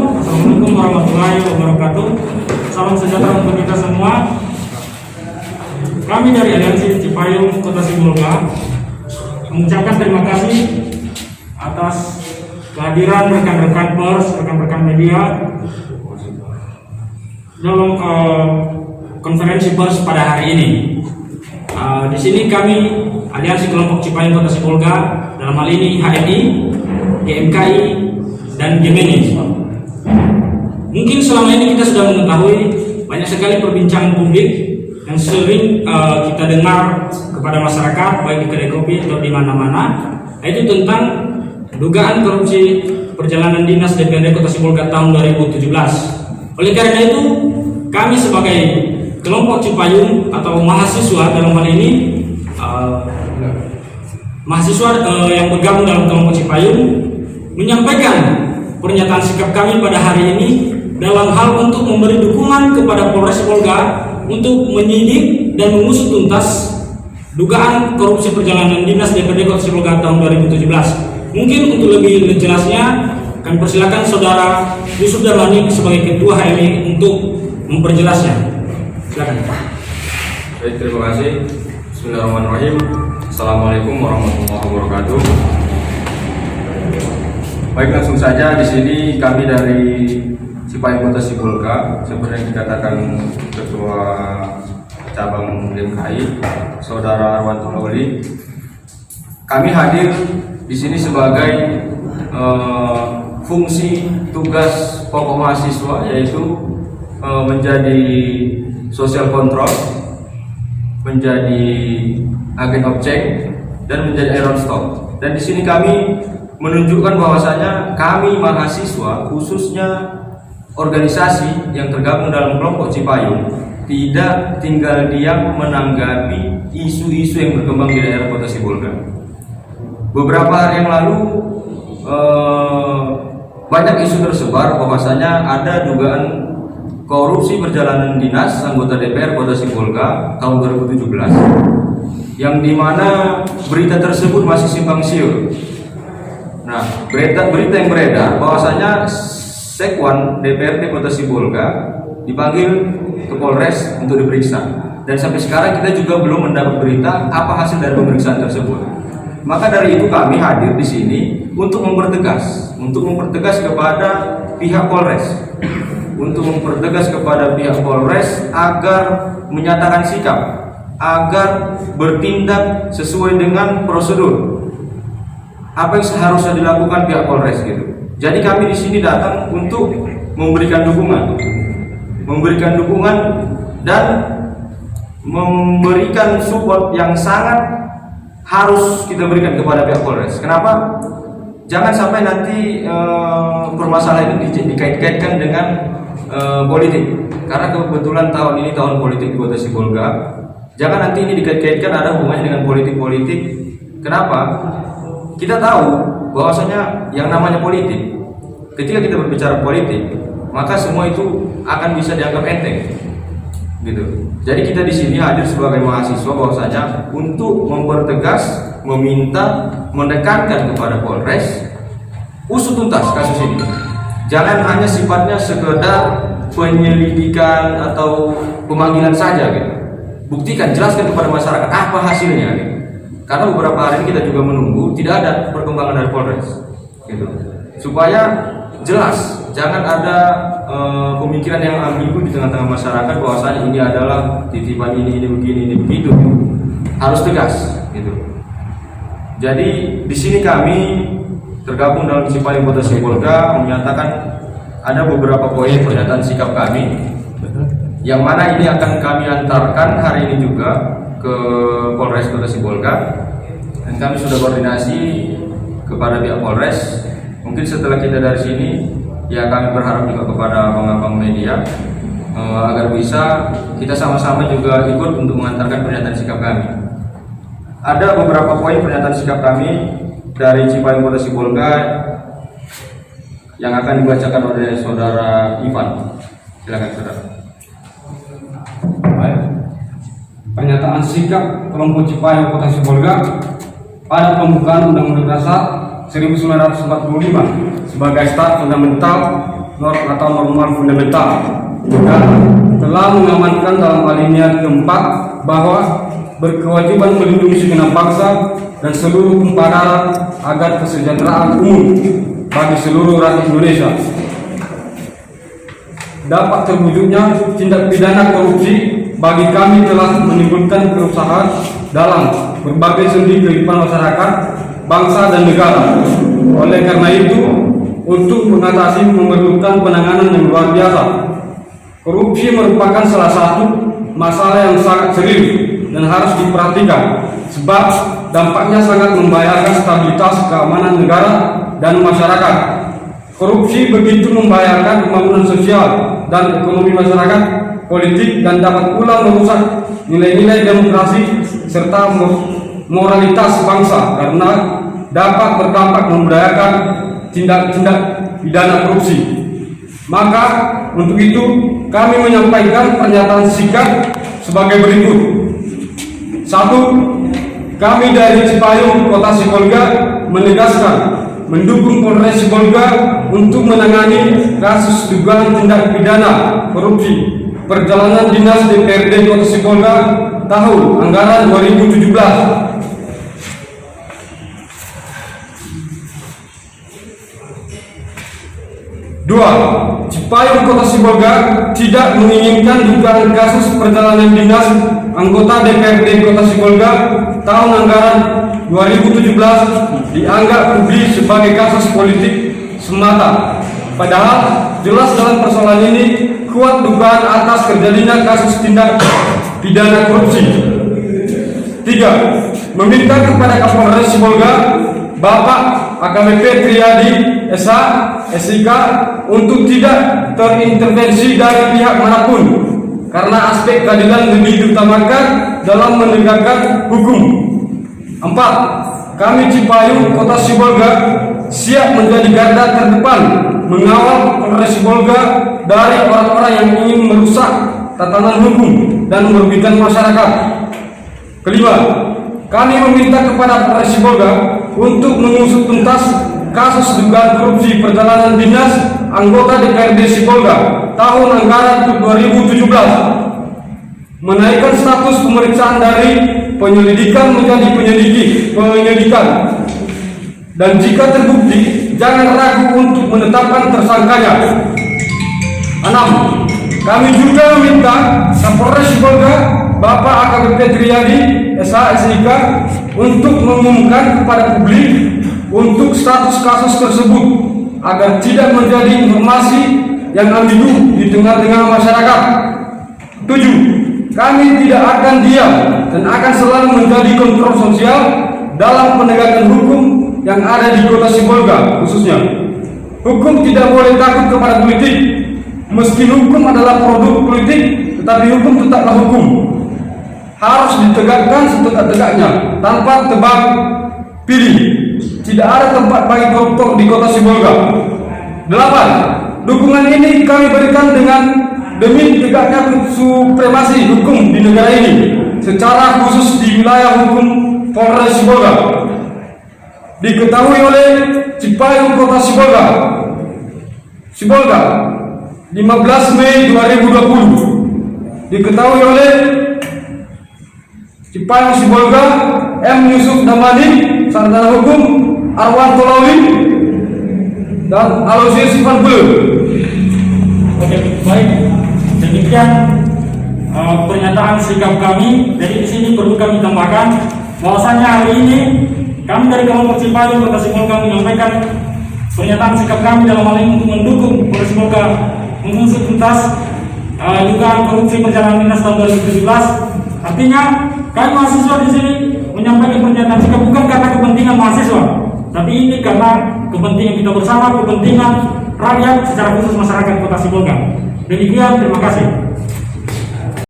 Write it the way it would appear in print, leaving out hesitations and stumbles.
Assalamualaikum warahmatullahi wabarakatuh. Salam sejahtera untuk kita semua. Kami dari Aliansi Cipayung Kota Sibolga mengucapkan terima kasih atas kehadiran rekan-rekan pers, rekan-rekan media dalam konferensi pers pada hari ini. Di sini kami Aliansi Kelompok Cipayung Kota Sibolga, dalam hal ini HMI, GMKI, dan Gemini. Mungkin selama ini kita sudah mengetahui banyak sekali perbincangan publik yang sering kita dengar kepada masyarakat, baik di kedai kopi atau di mana-mana, yaitu tentang dugaan korupsi perjalanan dinas DPRD Kota Sibolga tahun 2017. Oleh karena itu, kami sebagai kelompok Cipayung atau mahasiswa dalam hal ini, mahasiswa yang bergabung dalam kelompok Cipayung, menyampaikan pernyataan sikap kami pada hari ini dalam hal untuk memberi dukungan kepada Polres Sibolga untuk menyidik dan mengusut tuntas dugaan korupsi perjalanan dinas DPRD Kota Sibolga tahun 2017. Mungkin untuk lebih jelasnya, kami persilakan Saudara Yusuf Darmani sebagai Ketua HMI untuk memperjelasnya. Silakan. Baik, terima kasih. Bismillahirrahmanirrahim. Assalamualaikum warahmatullahi wabarakatuh. Baik, langsung saja di sini kami dari Cipayung Kota Sibolga, seperti yang dikatakan Ketua Cabang GMKI, Saudara Arwanto Loli. Kami hadir di sini sebagai fungsi tugas pokok mahasiswa, yaitu menjadi social control, menjadi agen objek, dan menjadi iron stock. Dan di sini kami menunjukkan bahwasanya kami mahasiswa, khususnya organisasi yang tergabung dalam kelompok Cipayung, tidak tinggal diam menanggapi isu-isu yang berkembang di daerah Kota Sibolga. Beberapa hari yang lalu banyak isu tersebar bahwasanya ada dugaan korupsi perjalanan dinas anggota DPR Kota Sibolga tahun 2017, yang dimana berita tersebut masih simpang siur. Nah, berita yang beredar bahwasanya Sekwan DPRD Kota Sibolga dipanggil ke Polres untuk diperiksa, dan sampai sekarang kita juga belum mendapat berita apa hasil dari pemeriksaan tersebut. Maka dari itu kami hadir di sini untuk mempertegas kepada pihak Polres, agar menyatakan sikap, agar bertindak sesuai dengan prosedur apa yang seharusnya dilakukan pihak Polres gitu. Jadi kami di sini datang untuk memberikan dukungan dan memberikan support yang sangat harus kita berikan kepada pihak Polres. Kenapa? Jangan sampai nanti permasalahan ini dikait-kaitkan dengan politik. Karena kebetulan tahun ini tahun politik di Kota Sibolga. Jangan nanti ini dikait-kaitkan ada hubungannya dengan politik. Kenapa? Kita tahu bahwasanya yang namanya politik, ketika kita berbicara politik, maka semua itu akan bisa dianggap enteng, gitu. Jadi kita di sini hadir sebagai mahasiswa bahwasanya untuk mempertegas, meminta, menekankan kepada Polres usut tuntas kasus ini. Jangan hanya sifatnya sekedar penyelidikan atau pemanggilan saja, gitu. Buktikan, jelaskan kepada masyarakat apa hasilnya, gitu. Karena beberapa hari ini kita juga menunggu tidak ada perkembangan dari Polres, gitu. Supaya jelas, jangan ada pemikiran yang ambigu di tengah-tengah masyarakat bahwasanya ini adalah titipan ini begini, ini begitu. Harus tegas, gitu. Jadi di sini kami tergabung dalam Cipayung Kota Sibolga menyatakan ada beberapa poin pernyataan sikap kami, yang mana ini akan kami antarkan hari ini juga ke Polres Kota Sibolga, dan kami sudah koordinasi kepada pihak Polres. Mungkin setelah kita dari sini, ya kami berharap juga kepada abang-abang media agar bisa kita sama-sama juga ikut untuk mengantarkan pernyataan sikap kami. Ada beberapa poin pernyataan sikap kami dari Cipayung Kota Sibolga yang akan dibacakan oleh Saudara Ivan. Silakan, Saudara. Pernyataan sikap kelompok Cipayung Kota Sibolga pada pembukaan Undang-Undang Dasar 1945 sebagai start fundamental atau normal fundamental, dan telah mengamankan dalam alinea keempat bahwa berkewajiban melindungi segenap bangsa dan seluruh tumpah darah agar kesejahteraan umum bagi seluruh rakyat Indonesia dapat terwujudnya. Tindak pidana korupsi bagi kami telah menimbulkan kerusakan dalam berbagai sendi kehidupan masyarakat, bangsa dan negara. Oleh karena itu, untuk mengatasi memerlukan penanganan yang luar biasa. Korupsi merupakan salah satu masalah yang sangat serius dan harus diperhatikan, sebab dampaknya sangat membahayakan stabilitas keamanan negara dan masyarakat. Korupsi begitu membahayakan pembangunan sosial dan ekonomi masyarakat, politik, dan dapat pula merusak nilai-nilai demokrasi serta moralitas bangsa karena dapat berdampak membahayakan tindak-tindak pidana korupsi. Maka untuk itu kami menyampaikan pernyataan sikap sebagai berikut. 1. Kami dari Cipayung, Kota Sibolga menegaskan mendukung Polres Sibolga untuk menangani kasus dugaan tindak pidana korupsi perjalanan dinas DPRD Kota Sibolga tahun anggaran 2017. 2. Cipayung Kota Sibolga tidak menginginkan dugaan kasus perjalanan dinas anggota DPRD Kota Sibolga tahun anggaran 2017 dianggap publik sebagai kasus politik semata. Padahal jelas dalam persoalan ini kuat dugaan atas terjadinya kasus tindak pidana korupsi. 3. Meminta kepada Kapolres Sibolga Bapak AKBP Triadi SH, SIK untuk tidak terintervensi dari pihak manapun karena aspek keadilan lebih diutamakan dalam menegakkan hukum. 4. Kami Cipayung Kota Sibolga siap menjadi garda terdepan mengawal Polres Sibolga dari orang-orang yang ingin merusak tatanan hukum dan merugikan masyarakat. 5. Kami meminta kepada Polres Sibolga untuk mengusut tuntas kasus dugaan korupsi perjalanan dinas anggota DPRD Sibolga tahun anggaran 2017, menaikkan status pemeriksaan dari penyelidikan menjadi penyelidikan, dan jika terbukti jangan ragu untuk menetapkan tersangkanya. 6. Kami juga meminta Kapolres Sibolga Bapak AKBP Triadi SH, SIK untuk mengumumkan kepada publik untuk status kasus tersebut agar tidak menjadi informasi yang ambigu di tengah-tengah masyarakat. 7. Kami tidak akan diam dan akan selalu menjadi kontrol sosial dalam penegakan hukum yang ada di Kota Sibolga khususnya. Hukum tidak boleh takut kepada politik. Meski hukum adalah produk politik, tetapi hukum tetaplah hukum. Harus ditegakkan setegak-tegaknya tanpa tebang pilih. Tidak ada tempat bagi koruptor di Kota Sibolga. 8. Dukungan ini kami berikan demi tegaknya supremasi hukum di negara ini, secara khusus di wilayah hukum Polres Sibolga. Diketahui oleh Cipayung Kota Sibolga, 15 Mei 2020. Diketahui oleh Cipayung Sibolga M. Yusuf Damani, sarjana hukum, Arwan Tolawi, dan Aloysius Ivan Bule. Oke, baik. Demikian pernyataan sikap kami. Jadi di sini perlu kami tambahkan bahwasanya hari ini kami dari kelompok Cipayung Kota Sibolga menyampaikan pernyataan sikap kami dalam hal ini untuk mendukung Polres Sibolga mengusut tuntas dugaan korupsi perjalanan dinas tahun 2017. Artinya kami mahasiswa di sini menyampaikan pernyataan sikap bukan karena kepentingan mahasiswa, tapi ini karena kepentingan kita bersama, kepentingan rakyat secara khusus masyarakat Kota Sibolga. Demikian, terima kasih.